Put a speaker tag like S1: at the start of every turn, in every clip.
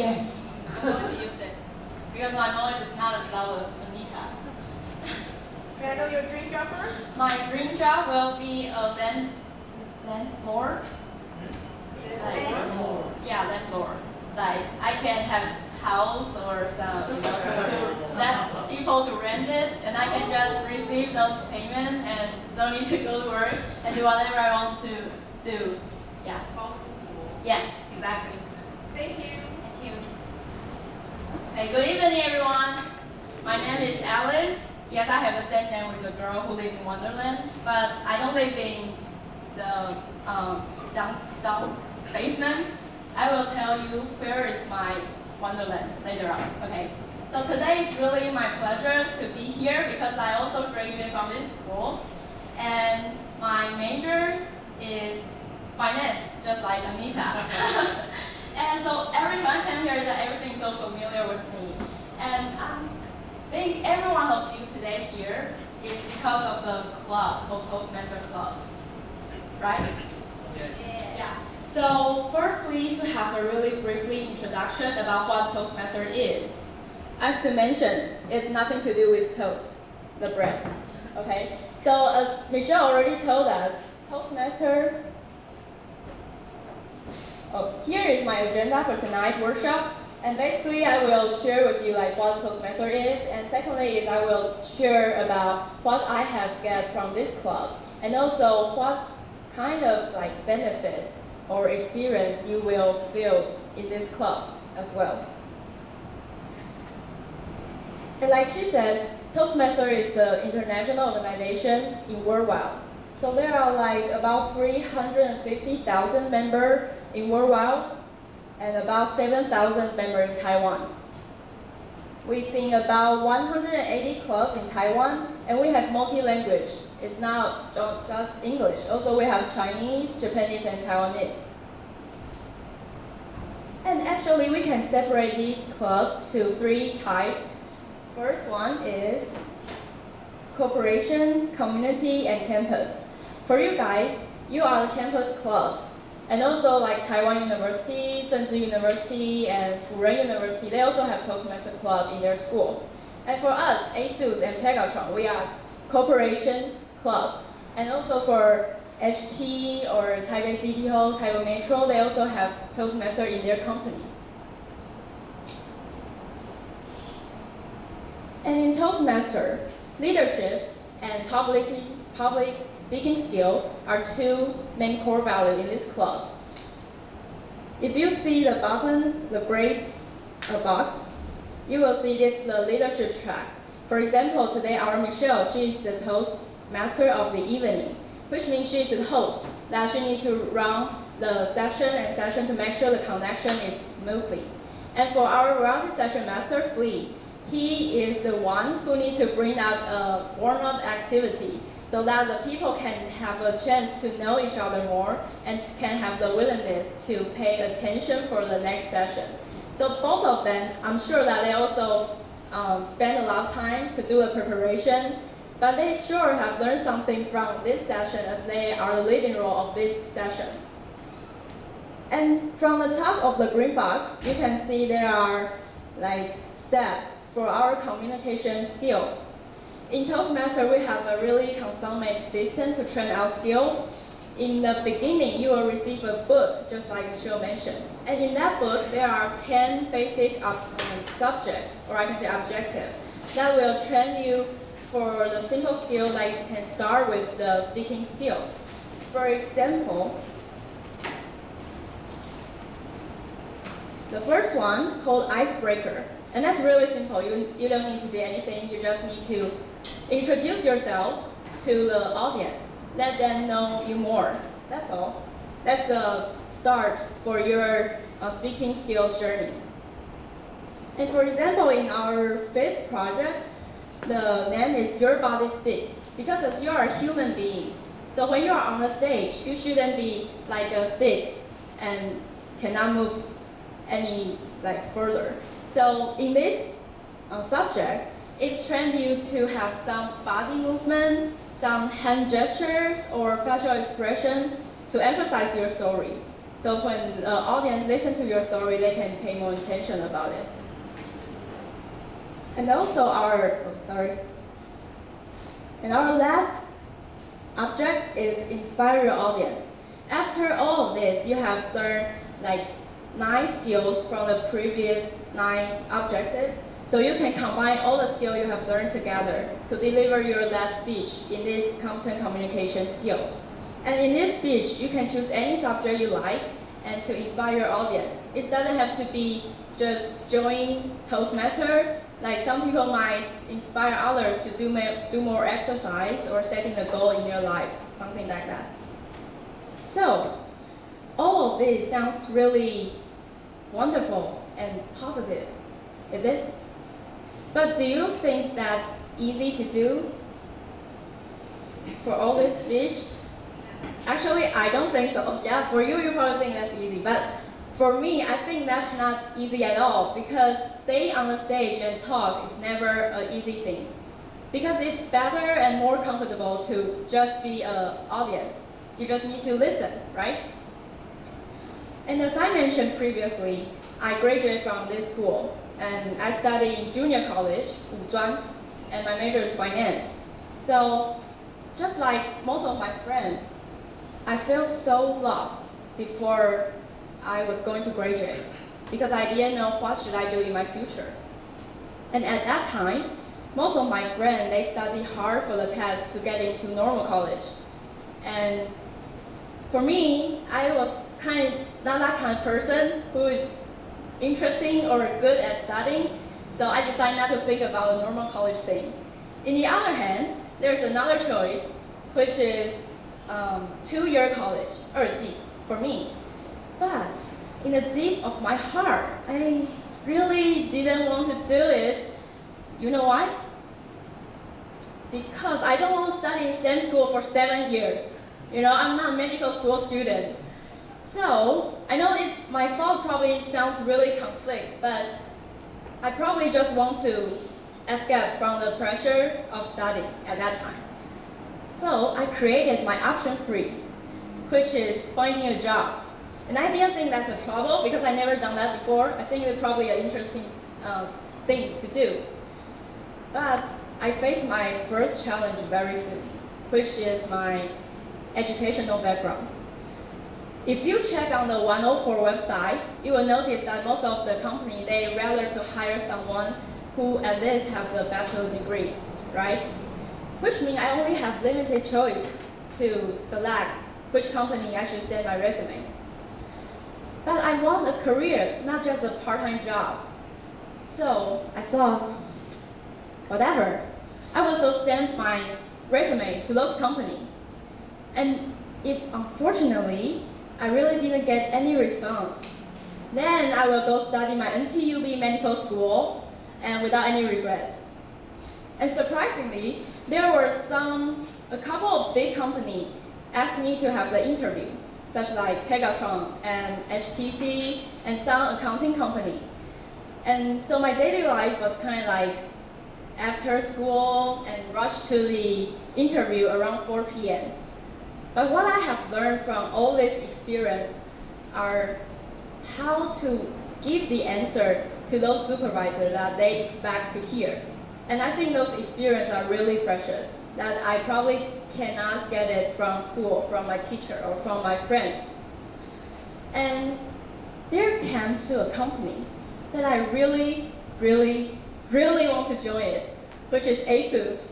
S1: Yes.
S2: I'm going to use it because my voice is not as loud as Anita.
S3: May I know your dream job first?
S2: My dream job will be a landlord. Yeah, landlord. Like I can have house or some, to let people to rent it, and I can just receive those payments and don't need to go to work and do whatever I want to do. Yeah. Yeah, exactly.
S3: Thank you.
S2: Thank you. Hey, good evening, everyone. My name is Alice. Yes, I have the same name with the girl who lives in Wonderland, but I don't live in the down basement. I will tell you where is my Wonderland later on. Okay. So today is really my pleasure to be here because I also graduated from this school, and my major is finance, just like Anita. And so every time I come here, that everything's so familiar with me. And I think every one of you today here is because of the club called Toastmaster Club, right?
S1: Yes.
S2: Yeah. So first we need to have a really briefly introduction about what Toastmaster is. I have to mention, it's nothing to do with toast, the bread. Okay? So as Michelle already told us, Toastmaster. Oh, here is my agenda for tonight's workshop. And basically I will share with you like what Toastmaster is, and secondly is I will share about what I have get from this club, and also what kind of like benefit or experience you will feel in this club as well. And like she said, Toastmaster is an international organization in worldwide. So there are like about 350,000 members in worldwide and about 7,000 members in Taiwan. We think about 180 clubs in Taiwan, and we have multi-language. It's not just English. Also, we have Chinese, Japanese, and Taiwanese. And actually, we can separate these clubs to 3 types. First one is corporation, community, and campus. For you guys, you are the campus club. And also like Taiwan University, Zhengzhi University, and Furen University, they also have Toastmaster Club in their school. And for us, ASUS and Pegatron, we are corporation club. And also for HP or Taipei City Hall, Taipei Metro, they also have Toastmaster in their company. And in Toastmaster, leadership and public speaking skill are 2 main core values in this club. If you see the bottom, the gray box, you will see this the leadership track. For example, today our Michelle, she is the Toastmaster of the evening, which means she is the host, that she needs to run the session to make sure the connection is smoothly. And for our variety session master, Hsieh, he is the one who needs to bring out a warm-up activity so that the people can have a chance to know each other more and can have the willingness to pay attention for the next session. So both of them, I'm sure that they also spend a lot of time to do the preparation, but they sure have learned something from this session as they are the leading role of this session. And from the top of the green box, you can see there are like steps for our communication skills. In Toastmaster, we have a really consummate system to train our skill. In the beginning, you will receive a book, just like Michelle mentioned. And in that book, there are 10 basic subjects, or I can say objectives, that will train you for the simple skill that you can start with the speaking skill. For example, the first one called icebreaker. And that's really simple. You don't need to do anything. You just need to introduce yourself to the audience. Let them know you more. That's all. That's the start for your speaking skills journey. And for example, in our 5th project, the name is Your Body Speak. Because as you are a human being, so when you are on the stage, you shouldn't be like a stick and cannot move any further. So in this subject, it trains you to have some body movement, some hand gestures or facial expression to emphasize your story. So when the audience listen to your story, they can pay more attention about it. And also and our last object is inspire your audience. After all of this, you have learned like 9 skills from the previous 9 objectives. So you can combine all the skills you have learned together to deliver your last speech in this content communication skills. And in this speech, you can choose any subject you like and to inspire your audience. It doesn't have to be just join Toastmasters. Like some people might inspire others to do more exercise or setting a goal in their life, something like that. So, all of this sounds really wonderful and positive, is it? But do you think that's easy to do for all this speech? Actually, I don't think so. Yeah, for you, you probably think that's easy. But for me, I think that's not easy at all because staying on the stage and talk is never an easy thing. Because it's better and more comfortable to just be an audience. You just need to listen, right? And as I mentioned previously, I graduated from this school and I studied in junior college, Wuzhuan, and my major is finance. So just like most of my friends, I felt so lost before I was going to graduate because I didn't know what should I do in my future. And at that time, most of my friends, they studied hard for the test to get into normal college. And for me, I was not that kind of person who is interesting or good at studying, so I decided not to think about a normal college thing. On the other hand, there's another choice, which is 2-year college, 2G, for me. But in the deep of my heart, I really didn't want to do it. You know why? Because I don't want to study in the same school for 7 years. You know, I'm not a medical school student. So, I know my thought probably sounds really conflict, but I probably just want to escape from the pressure of studying at that time. So, I created my option 3, which is finding a job. And I didn't think that's a trouble because I never done that before. I think it's probably an interesting thing to do. But I faced my first challenge very soon, which is my educational background. If you check on the 104 website, you will notice that most of the company, they rather to hire someone who at least have the bachelor degree, right? Which means I only have limited choice to select which company I should send my resume. But I want a career, not just a part-time job. So I thought, whatever. I will also send my resume to those companies. And if unfortunately, I really didn't get any response, then I will go study my NTUB medical school and without any regrets. And surprisingly, there were a couple of big companies asked me to have the interview, such like Pegatron and HTC and some accounting company. And so my daily life was kind of like after school and rush to the interview around 4 p.m. But what I have learned from all this experience are how to give the answer to those supervisors that they expect to hear. And I think those experiences are really precious, that I probably cannot get it from school, from my teacher, or from my friends. And there came to a company that I really, really, really want to join it, which is ASUS.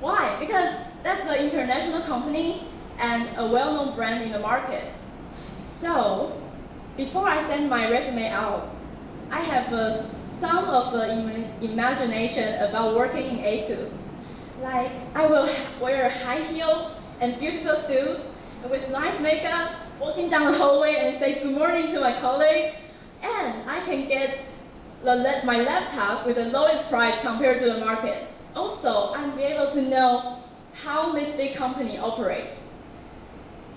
S2: Why? Because that's an international company and a well-known brand in the market. So, before I send my resume out, I have some of the imagination about working in ASUS. Like, I will wear a high heel and beautiful suits with nice makeup, walking down the hallway and say good morning to my colleagues, and I can get my laptop with the lowest price compared to the market. Also, I'll be able to know how this big company operate.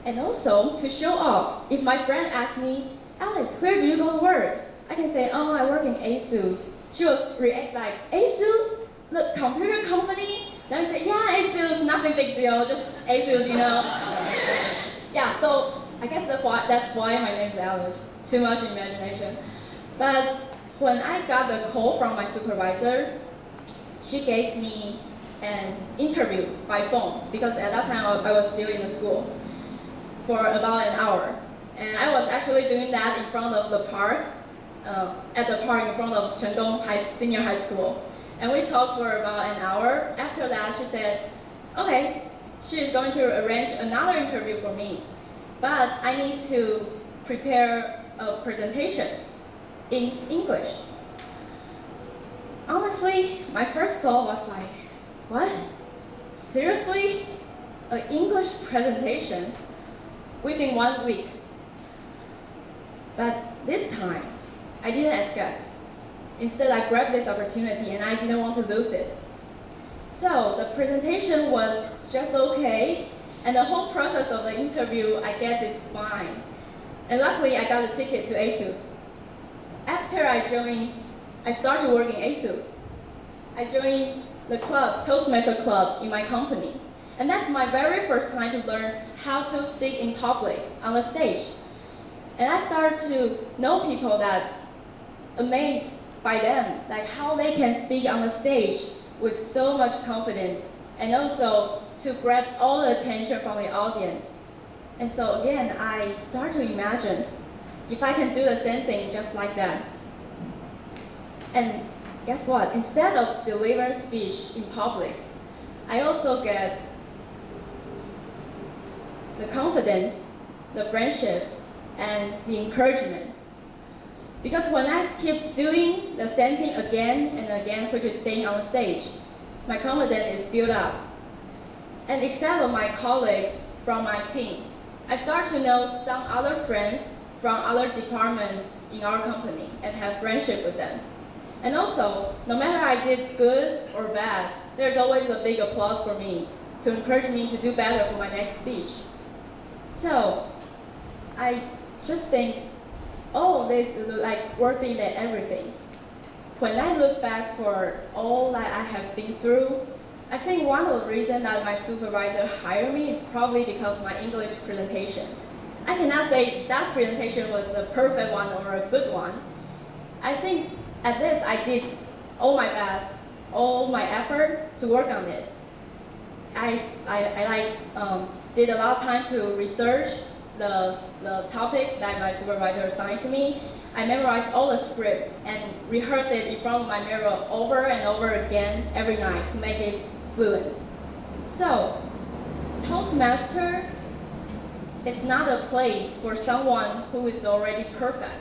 S2: And also, to show off, if my friend asks me, Alice, where do you go to work? I can say, oh, I work in ASUS. She will react like, ASUS? The computer company? Then I say, yeah, ASUS, nothing big deal, just ASUS, you know. Yeah, so I guess that's why my name's Alice. Too much imagination. But when I got the call from my supervisor, she gave me an interview by phone because at that time I was still in the school for about an hour. And I was actually doing that in front of the park, at the park in front of Chengdong Senior High School. And we talked for about an hour. After that, she said, okay, she is going to arrange another interview for me, but I need to prepare a presentation in English. Honestly, my first thought was like, what? Seriously? An English presentation within 1 week? But this time, I didn't escape. Instead, I grabbed this opportunity and I didn't want to lose it. So the presentation was just okay, and the whole process of the interview, I guess, is fine. And luckily, I got a ticket to ASUS. After I started working ASUS. I joined the club, Toastmaster club, in my company. And that's my very first time to learn how to speak in public on the stage. And I started to know people that amazed by them, like how they can speak on the stage with so much confidence, and also to grab all the attention from the audience. And so again, I start to imagine if I can do the same thing just like that. And guess what? Instead of delivering speech in public, I also get the confidence, the friendship, and the encouragement. Because when I keep doing the same thing again and again, which is staying on the stage, my confidence is built up. And except for my colleagues from my team, I start to know some other friends from other departments in our company and have friendship with them. And also, no matter I did good or bad, there's always a big applause for me to encourage me to do better for my next speech. So, I just think, oh, this is like worth it and everything. When I look back for all that I have been through, I think one of the reasons that my supervisor hired me is probably because of my English presentation. I cannot say that presentation was the perfect one or a good one. I think at this I did all my best, all my effort to work on it. I did a lot of time to research the topic that my supervisor assigned to me. I memorized all the script and rehearsed it in front of my mirror over and over again every night to make it fluent. So, Toastmaster is not a place for someone who is already perfect.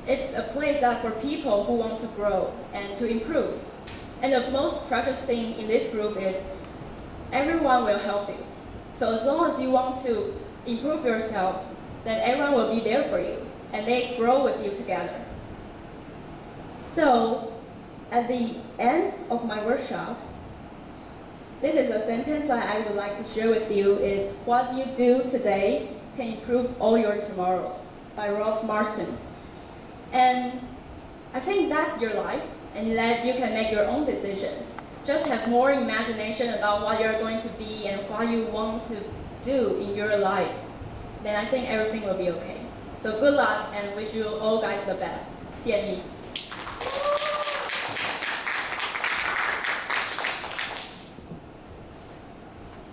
S2: It's a place that for people who want to grow and to improve. And the most precious thing in this group is everyone will help you. So as long as you want to improve yourself, then everyone will be there for you, and they grow with you together. So, at the end of my workshop, this is a sentence that I would like to share with you is, "What you do today can improve all your tomorrows," by Ralph Marston. And I think that's your life, and that you can make your own decision. Just have more imagination about what you're going to be and what you want to do in your life. Then I think everything will be okay. So good luck and wish you all guys the best. 谢谢你。